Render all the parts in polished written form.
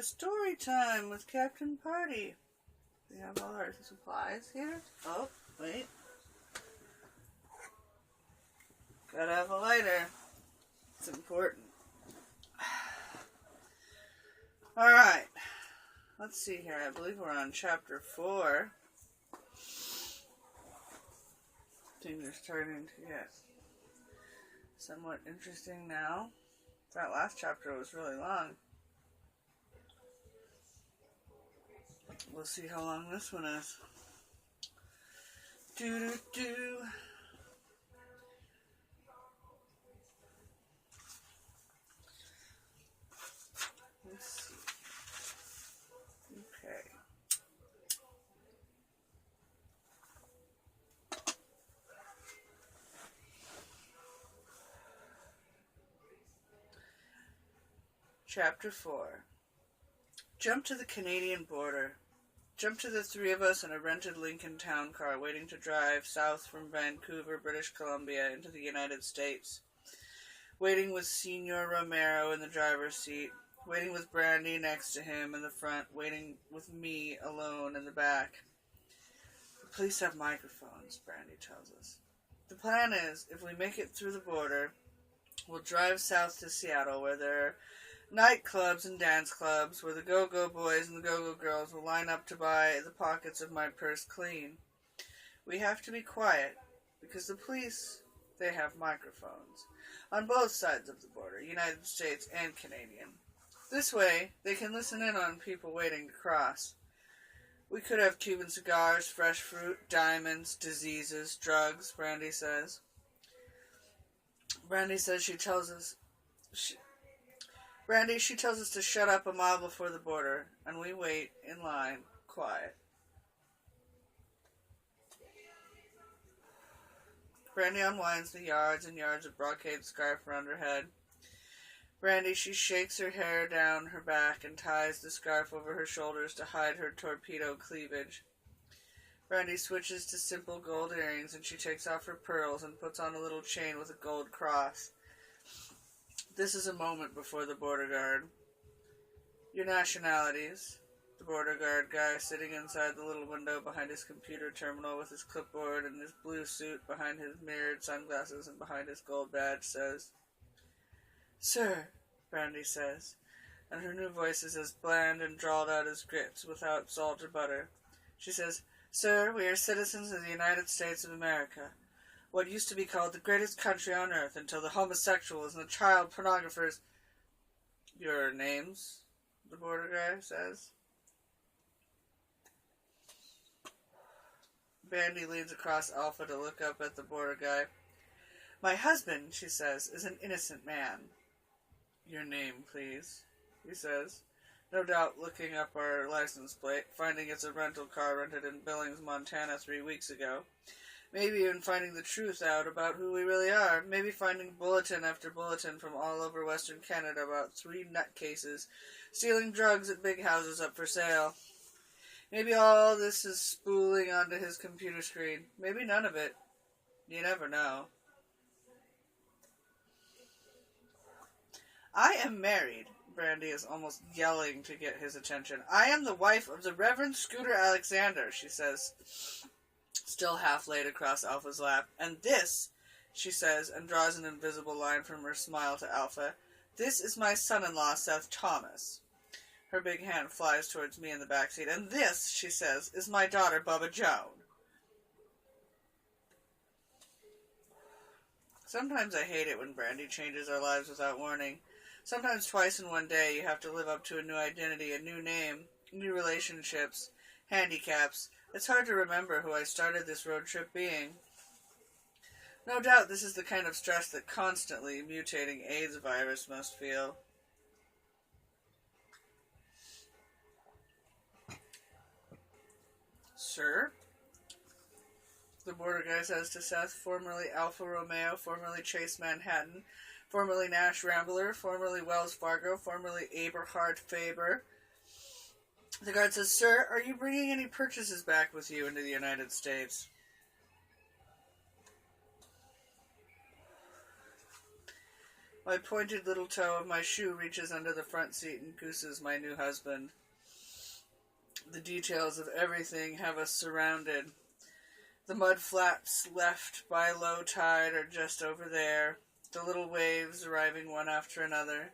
story time with Captain Party. We have all our supplies here. Oh, wait. Gotta have a lighter. It's important. Alright. Let's see here. I believe we're on chapter 4. Things are starting to get somewhat interesting now. That last chapter was really long. We'll see how long this one is. Do-do-do. Let's see. Okay. Chapter 4. Jump to the Canadian border. Jump to the three of us in a rented Lincoln town car waiting to drive south from Vancouver, British Columbia into the United States. Waiting with Senor Romero in the driver's seat. Waiting with Brandy next to him in the front. Waiting with me alone in the back. The police have microphones, Brandy tells us. The plan is, if we make it through the border, we'll drive south to Seattle where there are nightclubs and dance clubs where the go-go boys and the go-go girls will line up to buy the pockets of my purse clean. We have to be quiet because the police, they have microphones on both sides of the border, United States and Canadian. This way, they can listen in on people waiting to cross. We could have Cuban cigars, fresh fruit, diamonds, diseases, drugs, Brandy says. She tells us to shut up a mile before the border, and we wait in line, quiet. Brandy unwinds the yards and yards of brocade scarf around her head. Brandy, she shakes her hair down her back and ties the scarf over her shoulders to hide her torpedo cleavage. Brandy switches to simple gold earrings, and she takes off her pearls and puts on a little chain with a gold cross. This is a moment before the border guard. Your nationalities. The border guard guy sitting inside the little window behind his computer terminal with his clipboard and his blue suit behind his mirrored sunglasses and behind his gold badge says, "Sir," Brandy says, and her new voice is as bland and drawled out as grits without salt or butter. She says, "Sir, we are citizens of the United States of America. What used to be called the greatest country on earth until the homosexuals and the child pornographers—" "Your names?" the border guy says. Brandy leans across Alpha to look up at the border guy. "My husband," she says, "is an innocent man." "Your name, please," he says, no doubt looking up our license plate, finding it's a rental car rented in Billings, Montana 3 weeks ago. Maybe even finding the truth out about who we really are. Maybe finding bulletin after bulletin from all over Western Canada about 3 nutcases stealing drugs at big houses up for sale. Maybe all this is spooling onto his computer screen. Maybe none of it. You never know. "I am married," Brandy is almost yelling to get his attention. "I am the wife of the Reverend Scooter Alexander," she says, still half laid across Alpha's lap. "And this," she says, and draws an invisible line from her smile to Alpha, "this is my son-in-law, Seth Thomas." Her big hand flies towards me in the backseat. "And this," she says, "is my daughter, Bubba Joan." Sometimes I hate it when Brandy changes our lives without warning. Sometimes twice in one day you have to live up to a new identity, a new name, new relationships, handicaps. It's hard to remember who I started this road trip being. No doubt this is the kind of stress that constantly mutating AIDS virus must feel. "Sir?" the border guy says to Seth, formerly Alfa Romeo, formerly Chase Manhattan, formerly Nash Rambler, formerly Wells Fargo, formerly Eberhard Faber. The guard says, "Sir, are you bringing any purchases back with you into the United States?" My pointed little toe of my shoe reaches under the front seat and gooses my new husband. The details of everything have us surrounded. The mud flats left by low tide are just over there, the little waves arriving one after another.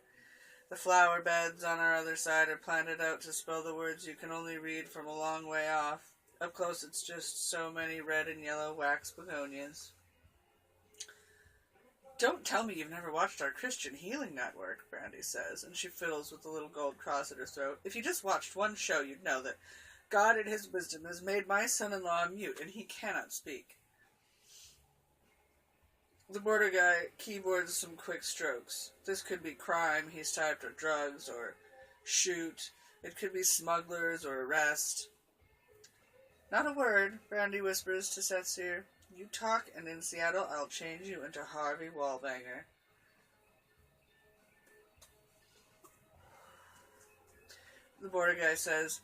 The flower beds on our other side are planted out to spell the words you can only read from a long way off. Up close it's just so many red and yellow wax begonias. Don't tell me you've never watched our Christian Healing Network, Brandy says, and she fiddles with the little gold cross at her throat. If you just watched one show, you'd know that God in his wisdom has made my son-in-law mute, and he cannot speak. The border guy keyboards some quick strokes. This could be crime, he's typed, or drugs, or shoot. It could be smugglers, or arrest. Not a word, Brandy whispers to Setseer. You talk, and in Seattle I'll change you into Harvey Wallbanger. The border guy says,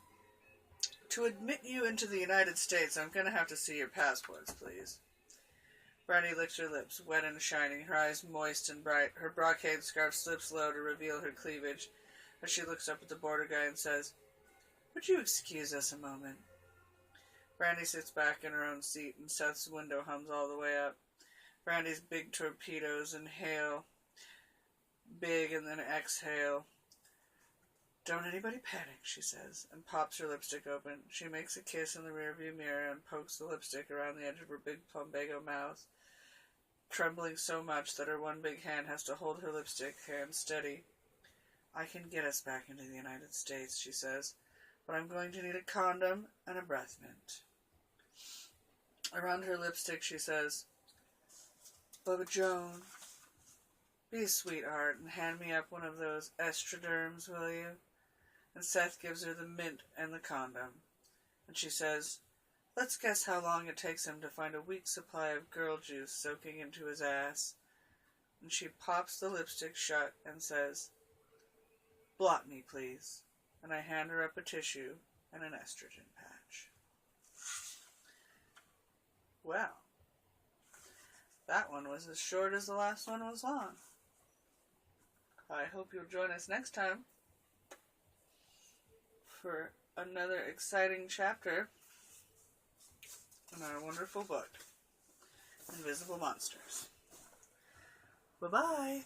to admit you into the United States, I'm going to have to see your passports, please. Brandy licks her lips, wet and shining, her eyes moist and bright. Her brocade scarf slips low to reveal her cleavage as she looks up at the border guy and says, would you excuse us a moment? Brandy sits back in her own seat, and Seth's window hums all the way up. Brandy's big torpedoes inhale, big, and then exhale. Don't anybody panic, she says, and pops her lipstick open. She makes a kiss in the rearview mirror and pokes the lipstick around the edge of her big plumbago mouth, trembling so much that her one big hand has to hold her lipstick hand steady. I can get us back into the United States, she says, but I'm going to need a condom and a breath mint. Around her lipstick, she says, Bubba Joan, be a sweetheart and hand me up one of those estroderms, will you? And Seth gives her the mint and the condom. And she says, let's guess how long it takes him to find a week's supply of girl juice soaking into his ass. And she pops the lipstick shut and says, blot me, please. And I hand her up a tissue and an estrogen patch. Well, that one was as short as the last one was long. I hope you'll join us next time for another exciting chapter in our wonderful book, Invisible Monsters. Bye-bye.